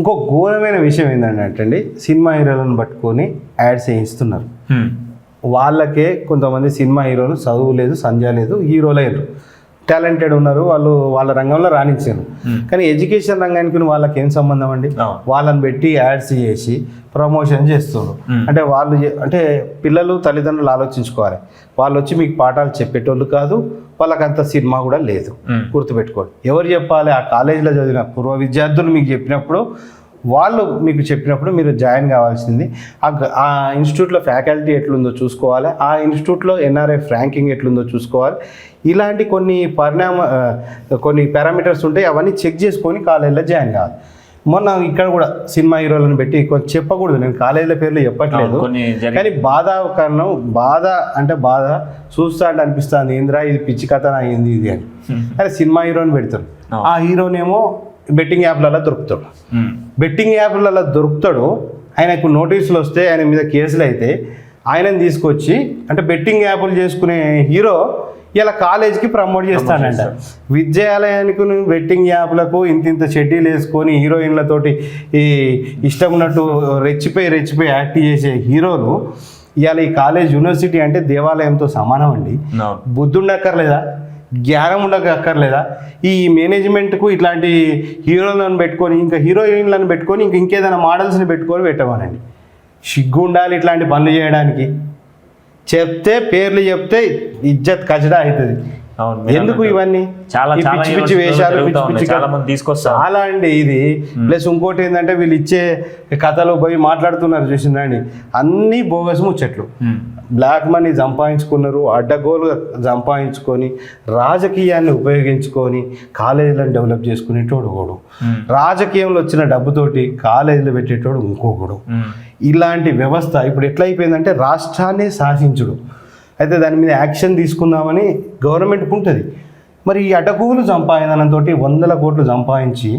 ఇంకో ఘోరమైన విషయం ఏంటంటే సినిమా హీరోలను పట్టుకొని యాడ్స్ వేయిస్తున్నారు. వాళ్ళకే కొంతమంది సినిమా హీరోలు చదువు లేదు, సంధ్య లేదు, హీరోలయ్యారు, టాలెంటెడ్ ఉన్నారు, వాళ్ళు వాళ్ళ రంగంలో రాణించారు. కానీ ఎడ్యుకేషన్ రంగానికి వాళ్ళకి ఏం సంబంధం అండి? వాళ్ళని పెట్టి యాడ్స్ చేసి ప్రమోషన్ చేస్తున్నారు. అంటే వాళ్ళు అంటే పిల్లలు తల్లిదండ్రులు ఆలోచించుకోవాలి. వాళ్ళు వచ్చి మీకు పాఠాలు చెప్పేటోళ్ళు కాదు, వాళ్ళకంత సినిమా కూడా లేదు. గుర్తుపెట్టుకోండి. ఎవరు చెప్పాలి? ఆ కాలేజీలో చదివిన పూర్వ విద్యార్థులు మీకు చెప్పినప్పుడు, వాళ్ళు మీకు చెప్పినప్పుడు మీరు జాయిన్ కావాల్సింది. ఆ ఇన్స్టిట్యూట్లో ఫ్యాకల్టీ ఎట్లుందో చూసుకోవాలి, ఆ ఇన్స్టిట్యూట్లో ఎన్ఆర్ఎఫ్ ర్యాంకింగ్ ఎట్లుందో చూసుకోవాలి. ఇలాంటి కొన్ని పారామీటర్స్ ఉంటాయి, అవన్నీ చెక్ చేసుకొని కాలేజీలో జాయిన్ కావాలి. మొన్న ఇక్కడ కూడా సినిమా హీరోలను పెట్టి కొంచెం చెప్పకూడదు, నేను కాలేజీల పేర్లు చెప్పట్లేదు, కానీ బాధ చూస్తా అంటే అనిపిస్తుంది, ఏంద్రా ఇది పిచ్చి కథ అయింది ఇది అని. అరే సినిమా హీరోని పెడతారు, ఆ హీరోనేమో బెట్టింగ్ యాప్లలో దొరుకుతాడు. ఆయనకు నోటీసులు వస్తే, ఆయన మీద కేసులు అయితే ఆయనని తీసుకొచ్చి, అంటే బెట్టింగ్ యాప్లు చేసుకునే హీరో ఇలా కాలేజీకి ప్రమోట్ చేస్తాడంట. విద్యాలయానికి బెట్టింగ్ యాప్లకు ఇంత షెడ్యూల్ వేసుకొని హీరోయిన్లతోటి ఈ ఇష్టం ఉన్నట్టు రెచ్చిపోయి యాక్ట్ చేసే హీరోలు ఇవాళ ఈ కాలేజ్ యూనివర్సిటీ అంటే దేవాలయంతో సమానం అండి. బుద్ధుండక్కర్లేదా? జ్ఞానం ఉండక్కర్లేదా? ఈ మేనేజ్మెంట్కు ఇట్లాంటి హీరోలను పెట్టుకొని, ఇంకా హీరోయిన్లను పెట్టుకొని, ఇంకేదైనా మోడల్స్ని పెట్టుకొని పెట్టమనండి. సిగ్గు ఉండాలి ఇట్లాంటి పనులు చేయడానికి. పేర్లు చెప్తే ఇజ్జత్ కచడా అవుతుంది. ఎందుకు ఇవన్నీ? పిచ్చి పిచ్చి వేషాలు, చాలా అండి ఇది. ప్లస్ ఇంకోటి ఏంటంటే వీళ్ళు ఇచ్చే కథలు పోయి మాట్లాడుతున్నారు చూసిందండి, అన్నీ బోగస్ ముచ్చట్లు. బ్లాక్ మనీ సంపాదించుకున్నారు, అడ్డగోలుగా సంపాదించుకొని రాజకీయాన్ని ఉపయోగించుకొని కాలేజీలను డెవలప్ చేసుకునేటోడు ఒకడు, రాజకీయంలో వచ్చిన డబ్బుతోటి కాలేజీలు పెట్టేటోడు ఇంకొకడు. ఇలాంటి వ్యవస్థ ఇప్పుడు ఎట్లా అయిపోయిందంటే రాష్ట్రాన్ని శాసించుడు. అయితే దాని మీద యాక్షన్ తీసుకుందామని గవర్నమెంట్కి ఉంటుంది. మరి ఈ అడ్డగోలు సంపాదనతో 100 కోట్లు సంపాదించి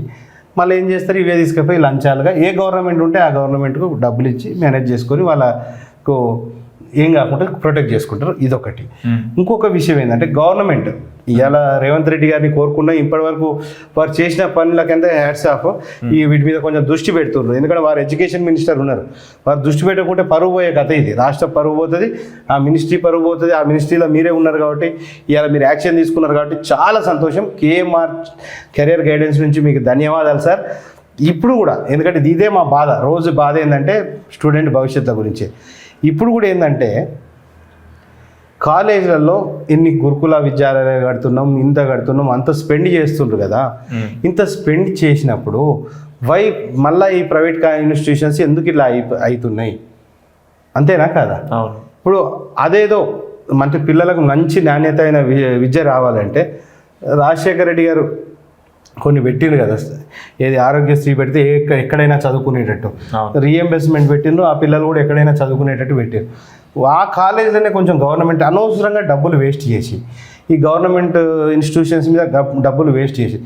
మళ్ళీ ఏం చేస్తారు? ఇవే తీసుకుపోయి లంచాలుగా ఏ గవర్నమెంట్ ఉంటే ఆ గవర్నమెంట్కు డబ్బులు ఇచ్చి మేనేజ్ చేసుకొని వాళ్ళకు ఏం కాకుండా ప్రొటెక్ట్ చేసుకుంటారు. ఇదొకటి. ఇంకొక విషయం ఏంటంటే గవర్నమెంట్ ఇవాళ రేవంత్ రెడ్డి గారిని కోరుకున్నా ఇప్పటి వరకు వారు చేసిన పనులకంతా హ్యాట్స్ ఆఫ్. వీటి మీద కొంచెం దృష్టి పెడుతున్నారు, ఎందుకంటే వారు ఎడ్యుకేషన్ మినిస్టర్ ఉన్నారు. వారు దృష్టి పెట్టకుంటే పరువు పోయే కథ ఇది. రాష్ట్ర పరువు పోతుంది, ఆ మినిస్ట్రీ పరువు పోతుంది. ఆ మినిస్ట్రీలో మీరే ఉన్నారు కాబట్టి, ఇవాళ మీరు యాక్షన్ తీసుకున్నారు కాబట్టి చాలా సంతోషం. కేఎంఆర్ కెరియర్ గైడెన్స్ నుంచి మీకు ధన్యవాదాలు సార్. ఇప్పుడు కూడా ఎందుకంటే ఇదే మా బాధ, రోజు బాధ ఏంటంటే స్టూడెంట్ భవిష్యత్తు గురించి. ఇప్పుడు కూడా ఏంటంటే కాలేజీలలో ఎన్ని గురుకుల విద్యాలయాలు కడుతున్నాం, అంత స్పెండ్ చేస్తుండ్రు కదా. ఇంత స్పెండ్ చేసినప్పుడు మళ్ళీ ఈ ప్రైవేట్ ఇన్స్టిట్యూషన్స్ ఎందుకు ఇలా అవుతున్నాయి? అంతేనా కాదా? ఇప్పుడు అదేదో అంటే పిల్లలకు మంచి నాణ్యత అయిన విద్య రావాలంటే రాజశేఖర రెడ్డి గారు కొన్ని పెట్టిండ్రు కదా, ఏది ఆరోగ్యశ్రీ పెడితే ఎక్కడైనా చదువుకునేటట్టు రీఎంబర్స్మెంట్ పెట్టిండ్రు, ఆ పిల్లలు కూడా ఎక్కడైనా చదువుకునేటట్టు పెట్టారు. ఆ కాలేజీలోనే కొంచెం గవర్నమెంట్ అనవసరంగా డబ్బులు వేస్ట్ చేసి, ఈ గవర్నమెంట్ ఇన్స్టిట్యూషన్స్ మీద డబ్బులు వేస్ట్ చేసి,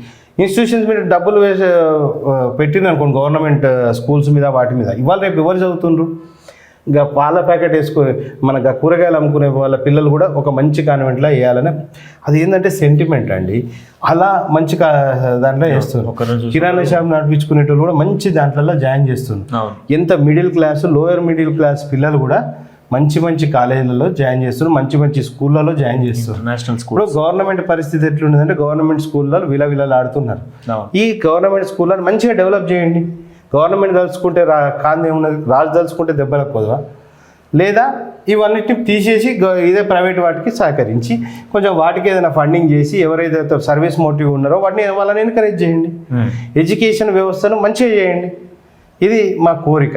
ఇన్స్టిట్యూషన్స్ మీద డబ్బులు పెట్టింది అనుకోండి గవర్నమెంట్ స్కూల్స్ మీద, వాటి మీద ఇవాళ రేపు ఎవరు చదువుతుండ్రు? ఇంకా పాల ప్యాకెట్ మనకు కూరగాయలు అమ్ముకునే వాళ్ళ పిల్లలు కూడా ఒక మంచి కాన్వెంట్లో వేయాలని, అది ఏంటంటే సెంటిమెంట్ అండి. అలా మంచి దాంట్లో వేస్తున్నారు. కిరాణా షాప్ నడిపించుకునేటోళ్ళు కూడా మంచి దాంట్లో జాయిన్ చేస్తున్నారు. ఎంత middle class, lower middle class పిల్లలు కూడా మంచి కాలేజీలలో జాయిన్ చేస్తున్నారు, మంచి స్కూళ్ళలో జాయిన్ చేస్తున్నారు. ఇప్పుడు గవర్నమెంట్ పరిస్థితి ఎట్లుంటుందంటే గవర్నమెంట్ స్కూళ్ళలో విలవిలలాడుతున్నారు. ఈ గవర్నమెంట్ స్కూళ్ళని మంచిగా డెవలప్ చేయండి. గవర్నమెంట్ తలుచుకుంటే కాంతి ఉన్నది, రాజు తలుచుకుంటే దెబ్బలకు పోదా? లేదా ఇవన్నిటిని తీసేసి ఇదే ప్రైవేట్ వాటికి సహకరించి కొంచెం వాటికి ఏదైనా ఫండింగ్ చేసి ఎవరైతే సర్వీస్ మోటివ్ ఉన్నారో వాళ్ళని ఎంకరేజ్ చేయండి. ఎడ్యుకేషన్ వ్యవస్థను మంచిగా చేయండి. ఇది మా కోరిక.